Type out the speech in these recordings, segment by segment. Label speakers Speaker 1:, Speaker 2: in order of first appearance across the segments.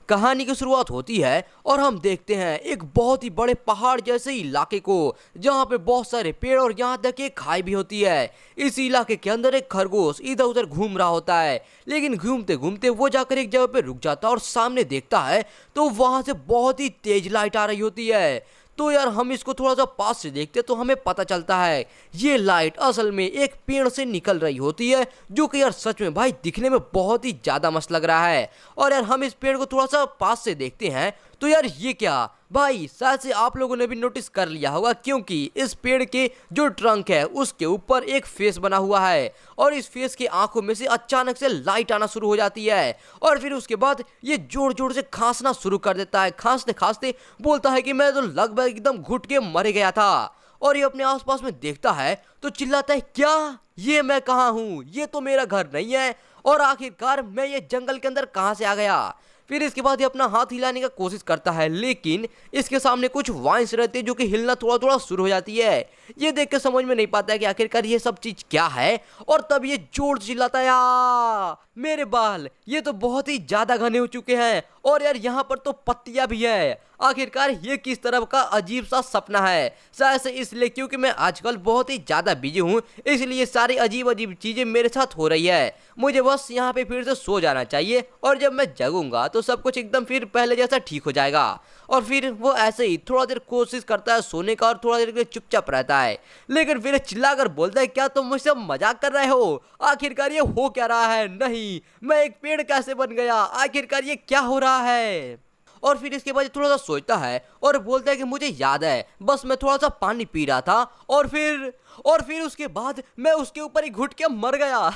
Speaker 1: कहानी की शुरुआत होती है और हम देखते हैं एक बहुत ही बड़े पहाड़ जैसे इलाके को, जहाँ पे बहुत सारे पेड़ और यहाँ तक एक खाई भी होती है। इस इलाके के अंदर एक खरगोश इधर उधर घूम रहा होता है, लेकिन घूमते घूमते वो जाकर एक जगह पे रुक जाता है और सामने देखता है तो वहां से बहुत ही तेज लाइट आ रही होती है। तो यार हम इसको थोड़ा सा पास से देखते तो हमें पता चलता है ये लाइट असल में एक पेड़ से निकल रही होती है, जो कि यार सच में भाई दिखने में बहुत ही ज्यादा मस्त लग रहा है। और यार हम इस पेड़ को थोड़ा सा पास से देखते हैं तो यार ये क्या भाई, शायद से आप लोगों ने भी नोटिस कर लिया होगा, क्योंकि इस पेड़ के जो ट्रंक है उसके ऊपर एक फेस बना हुआ है और इस फेस की आंखों में से अचानक से लाइट आना शुरू हो जाती है। और फिर उसके बाद ये जोर जोर से खांसना शुरू कर देता है। खांसते खांसते बोलता है कि मैं तो लगभग एकदम घुट के मर गया था। और ये अपने आसपास में देखता है तो चिल्लाता है, क्या ये मैं कहाँ हूँ? ये तो मेरा घर नहीं है, और आखिरकार मैं ये जंगल के अंदर कहाँ से आ गया? फिर इसके बाद ये अपना हाथ हिलाने का कोशिश करता है, लेकिन इसके सामने कुछ वाइन्स रहती है जो कि हिलना थोड़ा थोड़ा शुरू हो जाती है। ये देख के समझ में नहीं पाता है कि आखिरकार ये सब चीज क्या है। और तब ये जोर से चिल्लाता है, मेरे बाल ये तो बहुत ही ज्यादा घने हो चुके हैं, और यार यहाँ पर तो पत्तियां भी है। आखिरकार ये किस तरह का अजीब सा सपना है? शायद से इसलिए क्योंकि मैं आजकल बहुत ही ज्यादा बिजी हूँ, इसलिए सारी अजीब अजीब चीजें मेरे साथ हो रही है। मुझे बस यहाँ पे फिर से सो जाना चाहिए, और जब मैं जगूंगा तो सब कुछ एकदम फिर पहले जैसा ठीक हो जाएगा। और फिर वो ऐसे ही थोड़ा देर कोशिश करता है सोने का, और थोड़ा देर के लिए चुपचाप रहता है, लेकिन फिर चिल्लाकर बोलता है, क्या तुम मुझसे मजाक कर रहे हो? आखिरकार ये हो क्या रहा है? नहीं, मैं एक पेड़ कैसे बन गया? आखिरकार ये क्या हो रहा है? और फिर इसके बाद थोड़ा सा सोचता है और बोलता है कि मुझे याद है, बस मैं थोड़ा सा पानी पी रहा था, और फिर उसके बाद मैं उसके ऊपर ही घुट के मर गया।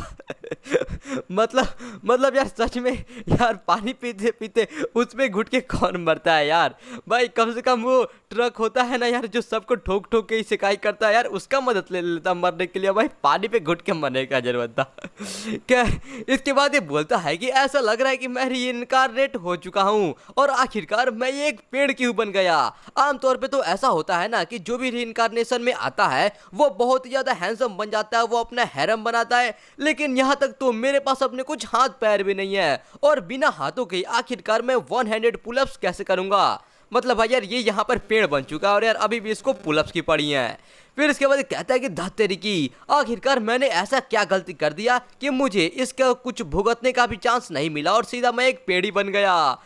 Speaker 1: मतलब यार सच में यार, पानी पीते पीते उसमें घुट के कौन मरता है यार? भाई कम से कम वो ट्रक होता है ना यार, जो सबको ठोक ठोक के सिकाई करता है यार, उसका मदद ले लेता मरने के लिए। भाई पानी पे घुट के मरने का जरूरत था। क्या? इसके बाद ये बोलता है कि ऐसा लग रहा है कि मैं रीइंकारनेट हो चुका हूँ, और आखिरकार मैं ये एक पेड़ क्यों बन गया? आमतौर पे तो ऐसा होता है ना कि जो भी रीइंकारनेशन में आता है वो बहुत ही ज्यादा हैंडसम बन जाता है, वो अपना हैरम बनाता है, लेकिन यहाँ तक तो मेरे पास अपने कुछ हाथ पैर भी नहीं है, और बिना हाथों के आखिरकार मैं वन हैंडेड पुलअप्स कैसे करूंगा? मतलब भाई यार ये यहाँ पर पेड़ बन चुका है और यार अभी भी इसको पुलअप्स की पड़ी है। फिर इसके बाद कहता है कि धत्तेरी की, आखिरकार मैंने ऐसा क्या गलती कर दिया कि मुझे इसका कुछ भुगतने का भी चांस नहीं मिला, और सीधा मैं एक पेड़ ही बन गया।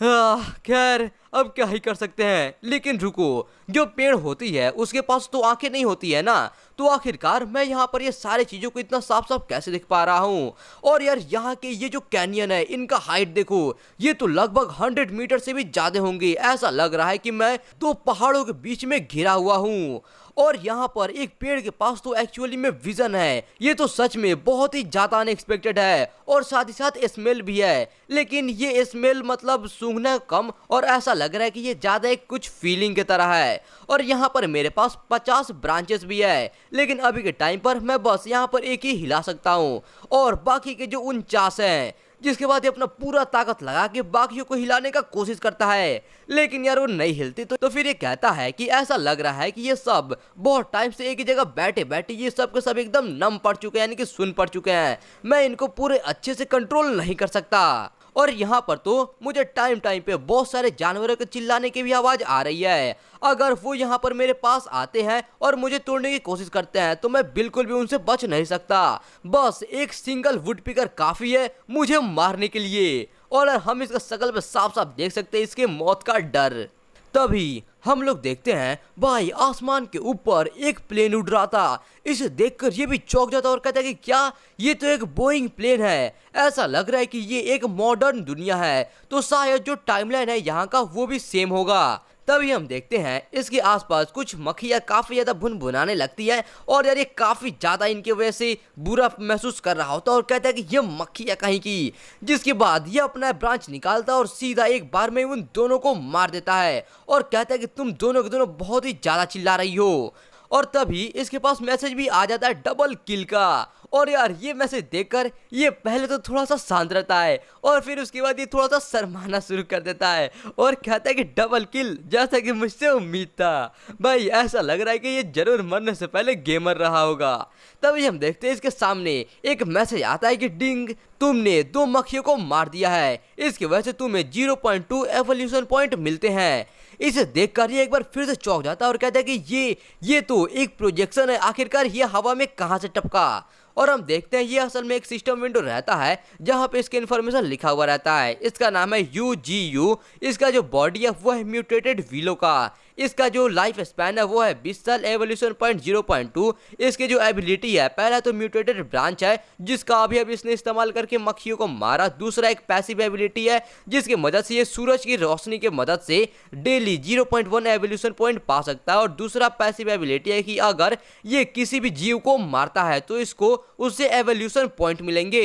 Speaker 1: खैर अब क्या ही कर सकते हैं। लेकिन रुको, जो पेड़ होती है उसके पास तो आंखें नहीं होती है ना, तो आखिरकार मैं यहाँ पर ये सारी चीजों को इतना साफ साफ कैसे दिख पा रहा हूँ? और यार यहाँ के ये जो कैनियन है इनका हाइट देखो, ये तो लगभग 100 मीटर से भी ज्यादा होंगे। ऐसा लग रहा है कि मैं दो पहाड़ों के बीच में घिरा हुआ हूँ, और यहाँ पर एक पेड़ के पास तो एक्चुअली में विजन है। ये तो सच में बहुत ही ज्यादा अनएक्सपेक्टेड है, और साथ ही साथ स्मेल भी है, लेकिन ये स्मेल मतलब सूंघना कम, और ऐसा लग रहा है कि ये ज्यादा एक कुछ फीलिंग की तरह है। और यहाँ पर मेरे पास 50 ब्रांचेस भी है, लेकिन अभी के टाइम पर मैं बस यहाँ पर एक ही हिला सकता हूँ, और बाकी के जो 49 हैं, जिसके बाद ये अपना पूरा ताकत लगा के बाकियों को हिलाने का कोशिश करता है, लेकिन यार वो नहीं हिलती। तो फिर ये कहता है कि ऐसा लग रहा है कि ये सब बहुत टाइम से एक ही जगह बैठे बैठे ये सब के सब एकदम नम पड़ चुके हैं, यानी कि सुन पड़ चुके हैं। मैं इनको पूरे अच्छे से कंट्रोल नहीं कर सकता। और यहाँ पर तो मुझे टाइम टाइम पे बहुत सारे जानवरों के चिल्लाने की भी आवाज आ रही है। अगर वो यहाँ पर मेरे पास आते हैं और मुझे तोड़ने की कोशिश करते हैं तो मैं बिल्कुल भी उनसे बच नहीं सकता। बस एक सिंगल वुड पिकर काफी है मुझे मारने के लिए, और हम इसका शकल पे साफ साफ देख सकते हैं इसके मौत का डर। तभी हम लोग देखते हैं भाई आसमान के ऊपर एक प्लेन उड़ रहा था। इसे देखकर ये भी चौंक जाता और कहता है कि क्या ये तो एक बोइंग प्लेन है? ऐसा लग रहा है कि ये एक मॉडर्न दुनिया है, तो शायद जो टाइमलाइन है यहाँ का वो भी सेम होगा। तभी हम देखते हैं इसके आसपास कुछ मक्खियाँ काफी ज्यादा भुनभुनाने लगती है, और यार ये काफी ज्यादा इनकी वजह से बुरा महसूस कर रहा होता है, और कहता है कि ये मक्खियाँ कहीं की। जिसके बाद ये अपना ब्रांच निकालता है और सीधा एक बार में उन दोनों को मार देता है, और कहता है कि तुम दोनों के दोनों बहुत ही ज्यादा चिल्ला रही हो। और तभी इसके पास मैसेज भी आ जाता है डबल किल का, और यार ये मैसेज देखकर ये पहले तो थोड़ा सा शांत रहता है और फिर उसके बाद ये थोड़ा सा शर्माना शुरू कर देता है और कहता है कि डबल किल, जैसा कि मुझसे उम्मीद था। भाई ऐसा लग रहा है कि ये जरूर मरने से पहले गेमर रहा होगा। तभी हम देखते हैं इसके सामने एक मैसेज आता है कि डिंग, तुमने 2 मक्खियों को मार दिया है, इसकी वजह से तुम्हें 0.2 एवोल्यूशन पॉइंट मिलते हैं। इसे देखकर ये एक बार फिर से चौंक जाता है और कहता है कि ये तो एक प्रोजेक्शन है, आखिरकार ये हवा में कहां से टपका। और हम देखते हैं ये असल में एक सिस्टम विंडो रहता है जहां पे इसके इन्फॉर्मेशन लिखा हुआ रहता है। इसका नाम है UGU। इसका जो बॉडी है वो है म्यूटेटेड विलो का। इसका जो लाइफ स्पैन है वो है 20 साल। Evolution point 0.2। इसकी जो एबिलिटी है, पहला तो म्यूटेटेड ब्रांच है जिसका अभी इसने इस्तेमाल करके मक्खियों को मारा। दूसरा एक पैसिव एबिलिटी है जिसकी मदद से ये सूरज की रोशनी की मदद से डेली 0.1 एवोल्यूशन पॉइंट पा सकता है। और दूसरा पैसिव एबिलिटी है कि अगर ये किसी भी जीव को मारता है तो इसको उससे एवोल्यूशन पॉइंट मिलेंगे।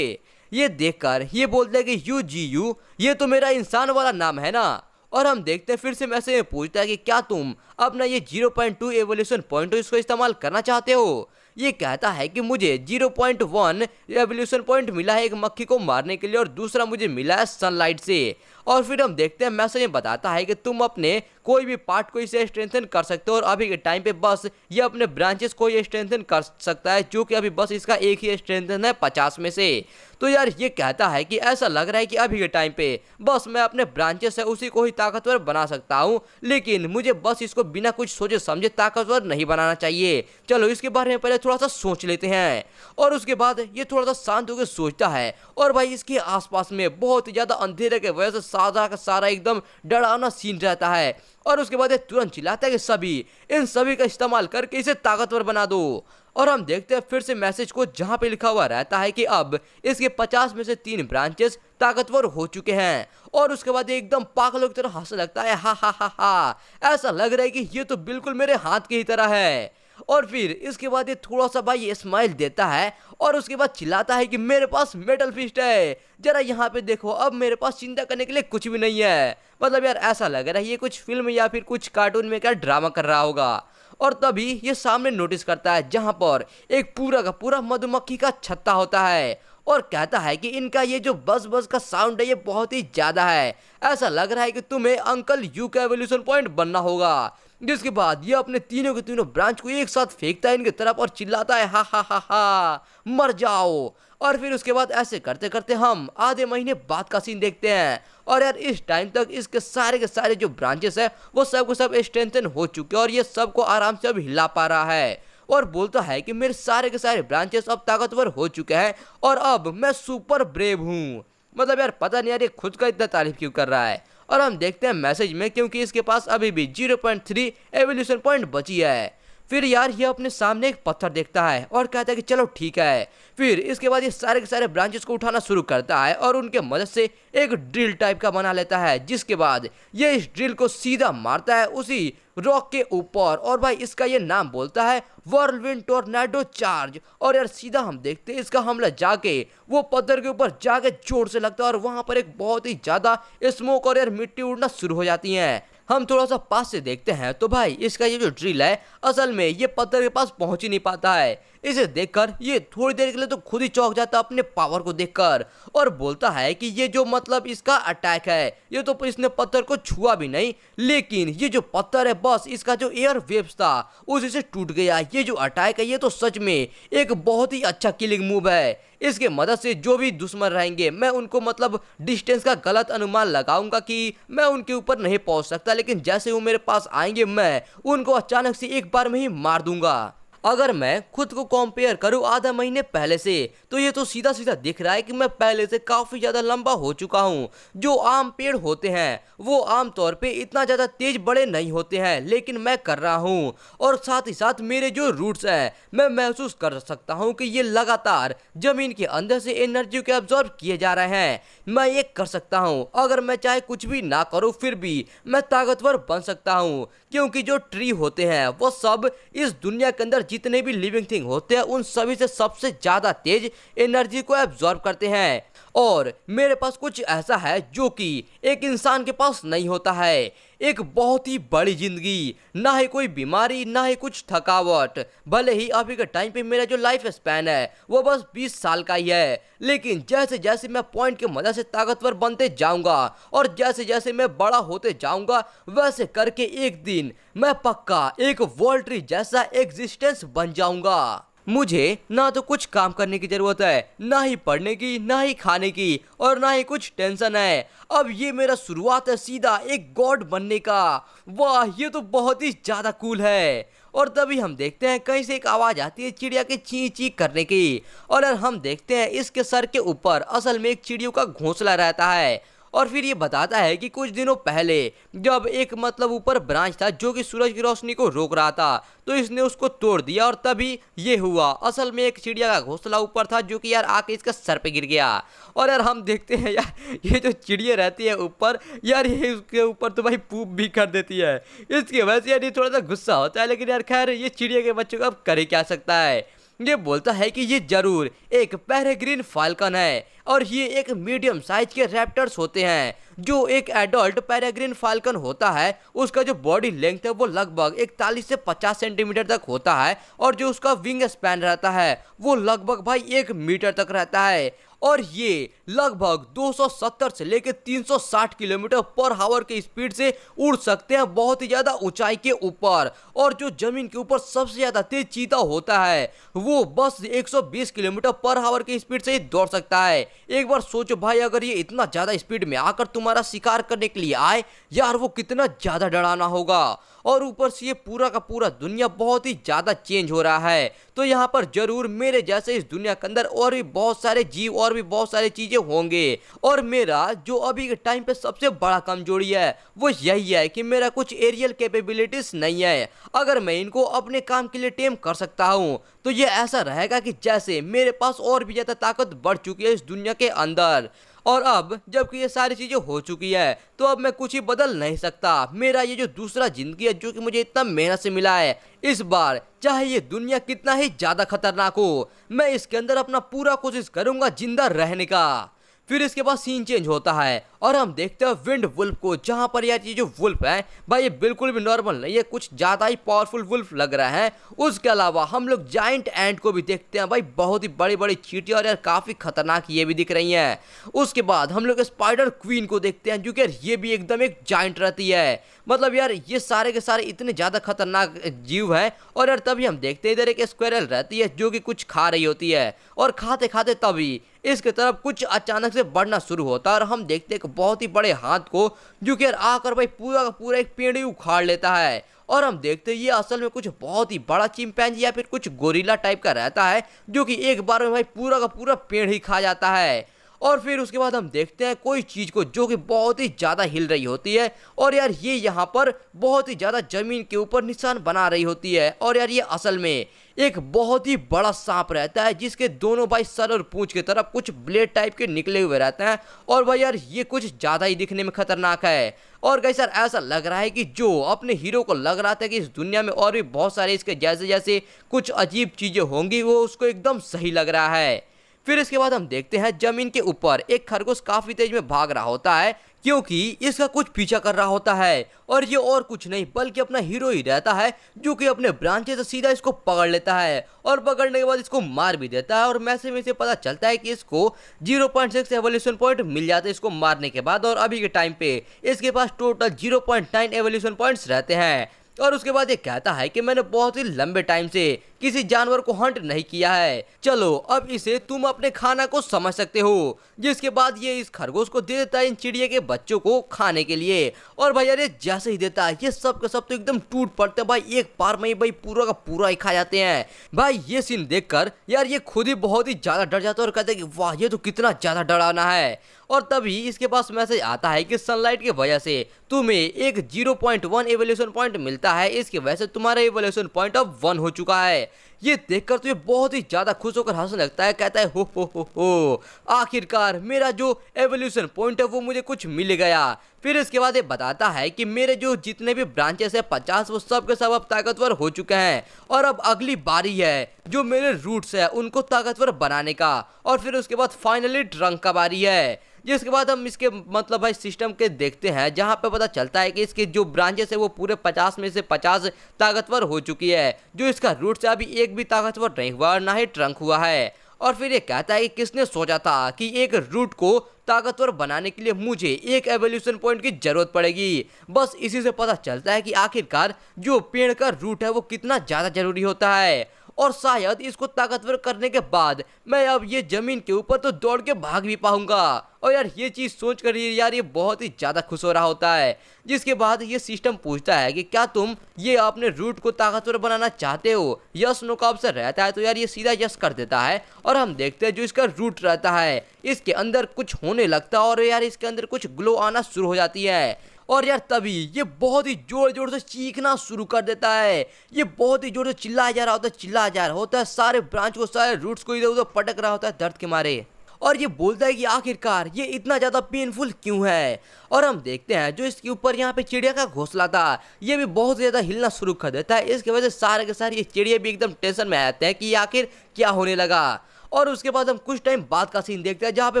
Speaker 1: ये देखकर ये बोलते हैं कि UGU, ये तो मेरा इंसान वाला नाम है ना। और हम देखते हैं फिर से मैसेज में पूछता है कि क्या तुम अपना ये 0.2 एवोल्यूशन पॉइंट इसको इस्तेमाल करना चाहते हो। ये कहता है कि मुझे 0.1 एवोल्यूशन पॉइंट मिला है एक मक्खी को मारने के लिए और दूसरा मुझे मिला है सनलाइट से। और फिर हम देखते हैं मैसेज में बताता है कि तुम अपने कोई भी पार्ट को इसे स्ट्रेंथन कर सकते हो और अभी के टाइम पे बस ये अपने ब्रांचेस को ये स्ट्रेंथन कर सकता है, जो कि अभी बस इसका एक ही स्ट्रेंथन है 50 में से। तो यार ये कहता है कि ऐसा लग रहा है कि अभी के टाइम पे बस मैं अपने ब्रांचेस है उसी को ही ताकतवर बना सकता हूँ, लेकिन मुझे बस इसको बिना कुछ सोचे समझे ताकतवर नहीं बनाना चाहिए। चलो इसके बारे में पहले थोड़ा सा सोच लेते हैं। और उसके बाद ये थोड़ा सा शांत होकर सोचता है और भाई इसके आसपास में बहुत ही ज्यादा अंधेरे के वजह से सारा का सारा एकदम डरावना सीन रहता है। और उसके बाद ये तुरंत चिल्लाता है कि इन सभी का इस्तेमाल करके इसे ताकतवर बना दो। और हम देखते हैं फिर से मैसेज को जहां पे लिखा हुआ रहता है कि अब इसके 50 में से 3 ब्रांचेस ताकतवर हो चुके हैं। और उसके बाद एकदम पागलों की तरह हंसने लगता है, हा हा हा हा, ऐसा लग रहा है कि ये तो बिल्कुल मेरे हाथ की ही तरह है। और फिर इसके बाद ये थोड़ा सा भाई स्माइल देता है और उसके बाद चिल्लाता है कि मेरे पास मेटल फिस्ट है, जरा यहाँ पे देखो, अब मेरे पास चिंता करने के लिए कुछ भी नहीं है। मतलब यार ऐसा लग रहा है ये कुछ फिल्म या फिर कुछ कार्टून में क्या ड्रामा कर रहा होगा। और तभी ये सामने नोटिस करता है जहां पर एक पूरा का पूरा मधुमक्खी का छत्ता होता है और कहता है कि इनका ये जो बज बज का साउंड है ये बहुत ही ज्यादा है, ऐसा लग रहा है कि तुम्हें अंकल यू का एवोल्यूशन पॉइंट बनना होगा। जिसके बाद ये अपने तीनों के तीनों ब्रांच को एक साथ फेंकता है इनकी तरफ और चिल्लाता है, हा हा हा हा, मर जाओ। और फिर उसके बाद ऐसे करते करते हम आधे महीने बाद का सीन देखते हैं। और यार इस टाइम तक इसके सारे के सारे जो ब्रांचेस है वो सब को सब स्ट्रेंथन हो चुके हैं और ये सबको आराम से अब हिला पा रहा है। और बोलता है कि मेरे सारे के सारे ब्रांचेस अब ताकतवर हो चुके हैं और अब मैं सुपर ब्रेव हूँ। मतलब यार पता नहीं यार ये खुद का इतना तारीफ क्यों कर रहा है। और हम देखते हैं मैसेज में, क्योंकि इसके पास अभी भी 0.3 एवोल्यूशन पॉइंट बची है। फिर यार ये अपने सामने एक पत्थर देखता है और कहता है कि चलो ठीक है। फिर इसके बाद ये सारे के सारे ब्रांचेस को उठाना शुरू करता है और उनके मदद से एक ड्रिल टाइप का बना लेता है, जिसके बाद ये इस ड्रिल को सीधा मारता है उसी रॉक के ऊपर। और भाई इसका ये नाम बोलता है व्हर्लविंड टोर्नेडो चार्ज। और यार सीधा हम देखते हैं इसका हमला जाके वो पत्थर के ऊपर जाके जोर से लगता है और वहां पर एक बहुत ही ज्यादा स्मोक और यार मिट्टी उड़ना शुरू हो जाती है। हम थोड़ा सा पास से देखते हैं तो भाई इसका ये जो ड्रिल है असल में ये पत्थर के पास पहुंच ही नहीं पाता है। इसे देखकर ये थोड़ी देर के लिए तो खुद ही चौंक जाता है अपने पावर को देखकर और बोलता है कि ये जो मतलब इसका अटैक है ये तो इसने पत्थर को छुआ भी नहीं, लेकिन ये जो पत्थर है बस इसका जो एयर वेव्स था उसी से टूट गया। ये जो अटैक है ये तो सच में एक बहुत ही अच्छा किलिंग मूव है। इसके मदद से जो भी दुश्मन रहेंगे मैं उनको मतलब डिस्टेंस का गलत अनुमान लगाऊंगा कि मैं उनके ऊपर नहीं पहुंच सकता, लेकिन जैसे वो मेरे पास आएंगे मैं उनको अचानक से एक बार में ही मार दूंगा। अगर मैं खुद को कंपेयर करूं आधा महीने पहले से तो ये तो सीधा सीधा दिख रहा है कि मैं पहले से काफी ज्यादा लंबा हो चुका हूं। जो आम पेड़ होते हैं वो आमतौर पे इतना ज्यादा तेज बड़े नहीं होते हैं, लेकिन मैं कर रहा हूं। और साथ ही साथ मेरे जो रूट्स हैं मैं महसूस कर सकता हूं कि ये लगातार जमीन के अंदर से एनर्जी को एब्जॉर्ब किए जा रहे हैं। मैं ये कर सकता हूं, अगर मैं चाहे कुछ भी ना करूं फिर भी मैं ताकतवर बन सकता हूं, क्योंकि जो ट्री होते हैं वो सब इस दुनिया के अंदर जितने भी लिविंग थिंग होते हैं उन सभी से सबसे ज्यादा तेज एनर्जी को एब्जॉर्ब करते हैं। और मेरे पास कुछ ऐसा है जो कि एक इंसान के पास नहीं होता है। एक बहुत ही बड़ी जिंदगी, ना ही कोई बीमारी ना ही कुछ थकावट। भले ही अभी के टाइम पे मेरा जो लाइफ स्पैन है वो बस 20 साल का ही है, लेकिन जैसे जैसे मैं पॉइंट की मदद से ताकतवर बनते जाऊंगा और जैसे जैसे मैं बड़ा होते जाऊंगा, वैसे करके एक दिन मैं पक्का एक वॉल्ट्री जैसा एग्जिस्टेंस बन जाऊंगा। मुझे ना तो कुछ काम करने की जरूरत है, ना ही पढ़ने की, ना ही खाने की, और ना ही कुछ टेंशन है। अब ये मेरा शुरुआत है सीधा एक गॉड बनने का। वाह, ये तो बहुत ही ज्यादा कूल है। और तभी हम देखते हैं कहीं से एक आवाज आती है चिड़िया के ची ची करने की, और हम देखते हैं इसके सर के ऊपर असल में एक चिड़ियों का घोंसला रहता है। और फिर ये बताता है कि कुछ दिनों पहले जब एक ऊपर ब्रांच था जो कि सूरज की रोशनी को रोक रहा था, तो इसने उसको तोड़ दिया और तभी ये हुआ। असल में एक चिड़िया का घोंसला ऊपर था जो कि आके इसका सर पे गिर गया। और हम देखते हैं ये जो चिड़िया रहती है ऊपर, ये उसके ऊपर तो भाई पूप भी कर देती है। इसकी वजह से ये थोड़ा सा गुस्सा होता है, लेकिन खैर ये चिड़िया के बच्चों को अब करे क्या सकता है। ये बोलता है कि ये जरूर एक पेरेग्रीन फाल्कन है, और ये एक मीडियम साइज के रैप्टर्स होते हैं। जो एक एडल्ट पेरेग्रीन फाल्कन होता है उसका जो बॉडी लेंथ है वो लगभग 41 से 50 सेंटीमीटर तक होता है, और जो उसका विंग स्पैन रहता है वो लगभग भाई 1 मीटर तक रहता है। और ये लगभग 270 से लेकर 360 किलोमीटर पर आवर की स्पीड से उड़ सकते हैं, बहुत ही ज्यादा ऊंचाई के ऊपर। और जो जमीन के ऊपर सबसे ज्यादा तेज चीता होता है वो बस 120 किलोमीटर पर आवर की स्पीड से ही दौड़ सकता है। एक बार सोचो भाई, अगर ये इतना ज्यादा स्पीड में आकर तुम्हारा शिकार करने के लिए आए, यार वो कितना ज्यादा डरावना होगा। और ऊपर से ये पूरा का पूरा दुनिया बहुत ही ज्यादा चेंज हो रहा है, तो यहाँ पर जरूर मेरे जैसे इस दुनिया के अंदर और भी बहुत सारे जीव और भी बहुत सारी चीजें होंगे। और मेरा जो अभी के टाइम पे सबसे बड़ा कमजोरी है वो यही है कि मेरा कुछ एरियल कैपेबिलिटीज नहीं है। अगर मैं इनको अपने काम के लिए टेम कर सकता हूँ तो ये ऐसा रहेगा कि जैसे मेरे पास और भी ज्यादा ताकत बढ़ चुकी है इस दुनिया के अंदर। और अब जबकि ये सारी चीजें हो चुकी है तो अब मैं कुछ ही बदल नहीं सकता। मेरा ये जो दूसरा जिंदगी है जो कि मुझे इतना मेहनत से मिला है, इस बार चाहे ये दुनिया कितना ही ज्यादा खतरनाक हो, मैं इसके अंदर अपना पूरा कोशिश करूंगा जिंदा रहने का। फिर इसके बाद सीन चेंज होता है और हम देखते हैं विंड वुल्फ को, जहां पर यार ये जो वुल्फ है भाई ये बिल्कुल भी नॉर्मल नहीं है, कुछ ज्यादा ही पावरफुल वुल्फ लग रहा है। उसके अलावा हम लोग जाइंट एंट को भी देखते हैं भाई, बहुत ही बड़ी बड़ी चींटियां और यार काफी खतरनाक ये भी दिख रही हैं। उसके बाद हम लोग स्पाइडर क्वीन को देखते हैं जो कि यार ये भी एकदम एक जाइंट रहती है। मतलब यार ये सारे के सारे इतने ज्यादा खतरनाक जीव है। और यार तभी हम देखते हैं इधर एक स्क्वायरल रहती है जो कि कुछ खा रही होती है, और खाते खाते तभी इसके तरफ कुछ अचानक से बढ़ना शुरू होता है और हम देखते हैं एक बहुत ही बड़े हाथ को जो कि आकर भाई पूरा का पूरा एक पेड़ ही उखाड़ लेता है। और हम देखते हैं ये असल में कुछ बहुत ही बड़ा चिंपैंजी या फिर कुछ गोरिल्ला टाइप का रहता है जो कि एक बार में भाई पूरा का पूरा पेड़ ही खा जाता है। और फिर उसके बाद हम देखते हैं कोई चीज को जो कि बहुत ही ज्यादा हिल रही होती है, और यार ये यहाँ पर बहुत ही ज्यादा जमीन के ऊपर निशान बना रही होती है। और यार ये असल में एक बहुत ही बड़ा सांप रहता है जिसके दोनों भाई सर और पूंछ की तरफ कुछ ब्लेड टाइप के निकले हुए रहते हैं। और भाई यार ये कुछ ज्यादा ही दिखने में खतरनाक है। और गाइस यार ऐसा लग रहा है कि जो अपने हीरो को लग रहा था कि इस दुनिया में और भी बहुत सारे इसके जैसे जैसे कुछ अजीब चीजें होंगी, वो उसको एकदम सही लग रहा है। फिर इसके बाद हम देखते हैं जमीन के ऊपर एक खरगोश काफी तेज में भाग रहा होता है क्योंकि इसका कुछ पीछा कर रहा होता है। और ये और कुछ नहीं बल्कि अपना हीरो ही रहता है जो कि अपने ब्रांचे से सीधा इसको पकड़ लेता है, और पकड़ने के बाद इसको मार भी देता है। और मैसेज में से पता चलता है कि इसको 0.6 एवोल्यूशन पॉइंट मिल जाते हैं इसको मारने के बाद, और अभी के टाइम पे इसके पास टोटल 0.9 एवोल्यूशन पॉइंट्स रहते हैं। और उसके बाद ये कहता है कि मैंने बहुत ही लंबे टाइम से किसी जानवर को हंट नहीं किया है, चलो अब इसे तुम अपने खाना को समझ सकते हो। जिसके बाद ये इस खरगोश को दे देता है इन चिड़िया के बच्चों को खाने के लिए। और भाई यार ये जैसे ही देता है ये सब के सब तो एकदम टूट पड़ते हैं भाई, एक बार में ही भाई पूरा का पूरा ही खा जाते हैं। भाई ये सीन देखकर यार ये खुद ही बहुत ही ज्यादा डर जाता है और कहते हैं कि वाह ये तो कितना ज्यादा डरावना है। और तभी इसके पास मैसेज आता है कि सनलाइट की वजह से तुम्हें एक 0.1 एवोल्यूशन पॉइंट मिलता है, इसकी वजह से तुम्हारा एवोल्यूशन पॉइंट अब 1 हो चुका है। ये देखकर तो ये बहुत ही ज्यादा खुश होकर हंसने लगता है, कहता है हो आखिरकार मेरा जो एवोल्यूशन पॉइंट है वो मुझे कुछ मिल गया। फिर इसके बाद ये बताता है कि मेरे जो जितने भी ब्रांचेस है 50 वो सब के सब अब ताकतवर हो चुके हैं, और अब अगली बारी है जो मेरे रूट्स है उनको ताकतवर बनाने का। और फिर उसके बाद फाइनली ट्रंक का बारी है जिसके बाद हम इसके मतलब भाई सिस्टम के देखते हैं, जहाँ पे पता चलता है कि इसके जो ब्रांचेस है वो पूरे 50 में से 50 ताकतवर हो चुकी है। जो इसका रूट से अभी एक भी ताकतवर नहीं हुआ और ना ही ट्रंक हुआ है। और फिर ये कहता है कि किसने सोचा था कि एक रूट को ताकतवर बनाने के लिए मुझे एक एवोल्यूशन पॉइंट की जरूरत पड़ेगी। बस इसी से पता चलता है कि आखिरकार जो पेड़ का रूट है वो कितना ज्यादा जरूरी होता है। और शायद इसको ताकतवर करने के बाद मैं अब ये जमीन के ऊपर तो दौड़ के भाग भी पाऊंगा। और यार ये चीज सोच कर यार ये बहुत ही ज्यादा खुश हो रहा होता है। जिसके बाद ये सिस्टम पूछता है कि क्या तुम ये अपने रूट को ताकतवर बनाना चाहते हो। यस नो का ऑप्शन रहता है तो यार ये सीधा यस कर देता है। और हम देखते हैं जो इसका रूट रहता है इसके अंदर कुछ होने लगता है और यार इसके अंदर कुछ ग्लो आना शुरू हो जाती है। और यार तभी ये बहुत ही जोर जोर से चीखना शुरू कर देता है। ये बहुत ही जोर से चिल्लाया जा रहा होता है, चिल्लाया जा रहा होता है, सारे ब्रांच को सारे रूट्स को इधर उधर पटक रहा होता है दर्द के मारे। और ये बोलता है कि आखिरकार ये इतना ज्यादा पेनफुल क्यों है। और हम देखते हैं जो इसके ऊपर यहाँ पे चिड़िया का घोंसला था ये भी बहुत ज्यादा हिलना शुरू कर देता है। इसकी वजह से सारे के सारे ये चिड़िया भी एकदम टेंशन में आते हैं कि ये आखिर क्या होने लगा। और उसके बाद हम कुछ टाइम बाद का सीन देखते हैं जहाँ पे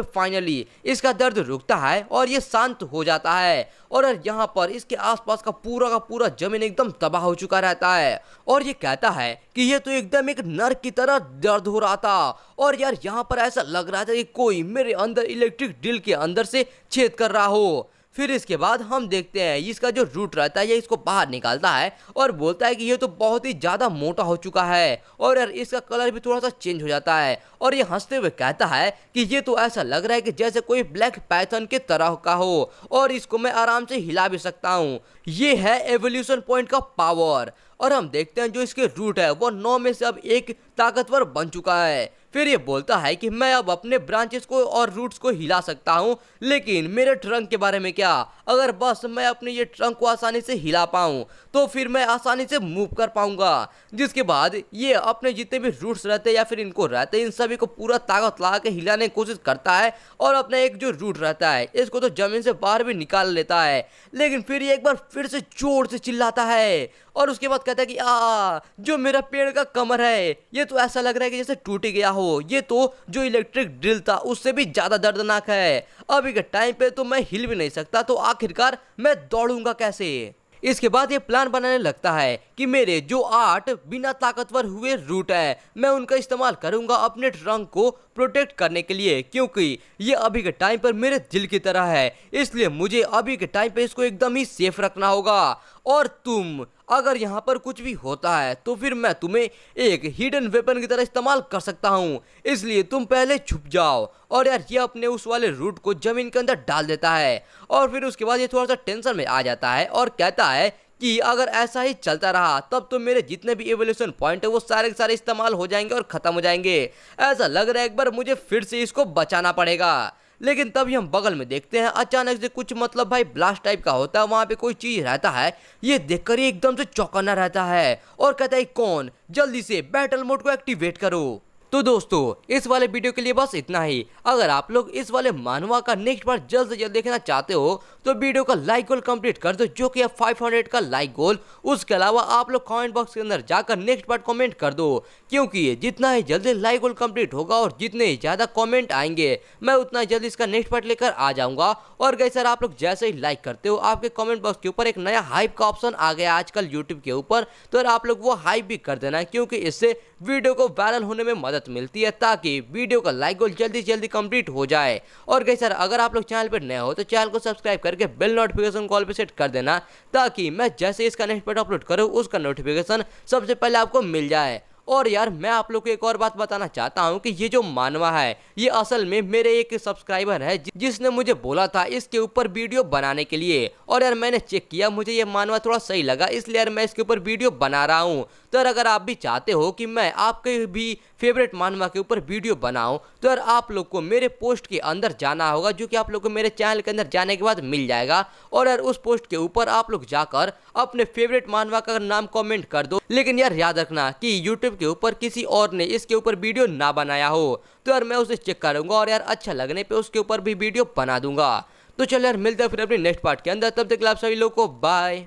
Speaker 1: फाइनली इसका दर्द रुकता है और ये शांत हो जाता है। और यहाँ पर इसके आसपास का पूरा जमीन एकदम तबाह हो चुका रहता है। और ये कहता है कि ये तो एकदम एक नर्क की तरह दर्द हो रहा था। और यार यहाँ पर ऐसा लग रहा था कि कोई मेरे अंदर इलेक्ट्रिक ड्रिल के अंदर से छेद कर रहा हो। फिर इसके बाद हम देखते हैं इसका जो रूट रहता है ये इसको बाहर निकालता है और बोलता है कि ये तो बहुत ही ज्यादा मोटा हो चुका है। और यार इसका कलर भी थोड़ा सा चेंज हो जाता है। और ये हंसते हुए कहता है कि ये तो ऐसा लग रहा है कि जैसे कोई ब्लैक पाइथन के तरह का हो और इसको मैं आराम से हिला भी सकता हूँ। ये है एवोल्यूशन पॉइंट का पावर। और हम देखते हैं जो इसके रूट है वो 9 में से अब एक ताकतवर बन चुका है। फिर ये बोलता है कि मैं अब अपने ब्रांचेस को और रूट्स को हिला सकता हूँ, लेकिन मेरे ट्रंक के बारे में क्या। अगर बस मैं अपने ये ट्रंक को आसानी से हिला पाऊँ तो फिर मैं आसानी से मूव कर पाऊंगा। जिसके बाद ये अपने जितने भी रूट्स रहते हैं या फिर इनको रहते हैं इन सभी को पूरा ताकत लगा के हिलाने की कोशिश करता है। और अपना एक जो रूट रहता है इसको तो जमीन से बाहर भी निकाल लेता है। लेकिन फिर ये एक बार फिर से जोर से चिल्लाता है और उसके बाद कहता है कि जो मेरा पेड़ का कमर है ये तो ऐसा लग रहा है कि जैसे टूट गया हो। ये तो जो इलेक्ट्रिक ड्रिल था उससे भी ज्यादा दर्दनाक है। अभी के टाइम पे तो मैं हिल भी नहीं सकता तो आखिरकार मैं दौड़ूंगा कैसे। इसके बाद ये प्लान बनाने लगता है कि मेरे जो 8 बिना ताकतवर हुए रूट है मैं उनका इस्तेमाल करूंगा अपने ट्रंक को प्रोटेक्ट करने के लिए, क्योंकि ये अभी के टाइम पर मेरे दिल की तरह है। इसलिए मुझे अभी के टाइम पे इसको एकदम ही सेफ रखना होगा। और तुम अगर यहाँ पर कुछ भी होता है तो फिर मैं तुम्हें एक हिडन वेपन की तरह इस्तेमाल कर सकता हूँ, इसलिए तुम पहले छुप जाओ। और यार ये अपने उस वाले रूट को जमीन के अंदर डाल देता है। और फिर उसके बाद ये थोड़ा सा टेंशन में आ जाता है और कहता है कि अगर ऐसा ही चलता रहा तब तो मेरे जितने भी एवोल्यूशन पॉइंट है वो सारे के सारे इस्तेमाल हो जाएंगे और खत्म हो जाएंगे। ऐसा लग रहा है एक बार मुझे फिर से इसको बचाना पड़ेगा। लेकिन तभी हम बगल में देखते हैं अचानक से कुछ मतलब भाई ब्लास्ट टाइप का होता है, वहां पे कोई चीज रहता है। ये देखकर ही एकदम से चौंकना रहता है और कहता है कौन, जल्दी से बैटल मोड को एक्टिवेट करो। तो दोस्तों इस वाले वीडियो के लिए बस इतना ही। अगर आप लोग इस वाले मानवा का नेक्स्ट पार्ट जल्द से जल्द देखना चाहते हो तो वीडियो का लाइक गोल कंप्लीट कर दो, जो कि है 500 का लाइक गोल। उसके अलावा आप लोग कमेंट बॉक्स के अंदर जाकर नेक्स्ट पार्ट कमेंट कर दो, क्योंकि जितना ही जल्दी लाइक गोल कंप्लीट होगा और जितने ही ज्यादा कमेंट आएंगे मैं उतना ही जल्दी इसका नेक्स्ट पार्ट लेकर आ जाऊंगा। और गाइस सर आप लोग जैसे ही लाइक करते हो आपके कमेंट बॉक्स के ऊपर एक नया हाइप का ऑप्शन आ गया आजकल यूट्यूब के ऊपर, तो आप लोग वो हाइप भी कर देना, क्योंकि इससे वीडियो को वायरल होने में मदद मिलती है, ताकि वीडियो का लाइक गोल जल्दी से जल्दी कंप्लीट हो जाए। और गाइस सर अगर आप लोग चैनल पर नए हो तो चैनल को सब्सक्राइब करके बेल नोटिफिकेशन कॉल पे सेट कर देना, ताकि मैं जैसे इसका नेक्स्ट पार्ट अपलोड करूँ उसका नोटिफिकेशन सबसे पहले आपको मिल जाए। और यार मैं आप लोग को एक और बात बताना चाहता हूँ कि ये जो मानवा है ये असल में मेरे एक सब्सक्राइबर है जिसने मुझे बोला था इसके ऊपर वीडियो बनाने के लिए। और यार मैंने चेक किया, मुझे ये मानवा थोड़ा सही लगा, इसलिए यार मैं इसके ऊपर वीडियो बना रहा हूँ। तो यार अगर आप भी चाहते हो कि मैं आपके भी फेवरेट मानवा के ऊपर वीडियो बनाऊं तो यार आप लोग को मेरे पोस्ट के अंदर जाना होगा, जो कि आप लोग को मेरे चैनल के अंदर जाने के बाद मिल जाएगा। और यार उस पोस्ट के ऊपर आप लोग जाकर अपने फेवरेट मानवा का नाम कमेंट कर दो। लेकिन यार याद रखना कि यूट्यूब के ऊपर किसी और ने इसके ऊपर वीडियो ना बनाया हो, तो यार मैं उसे चेक करूंगा और यार अच्छा लगने पे उसके ऊपर भी वीडियो बना दूंगा। तो चल यार मिलते हैं फिर अपने नेक्स्ट पार्ट के अंदर, तब तक आप सभी लोग को बाय।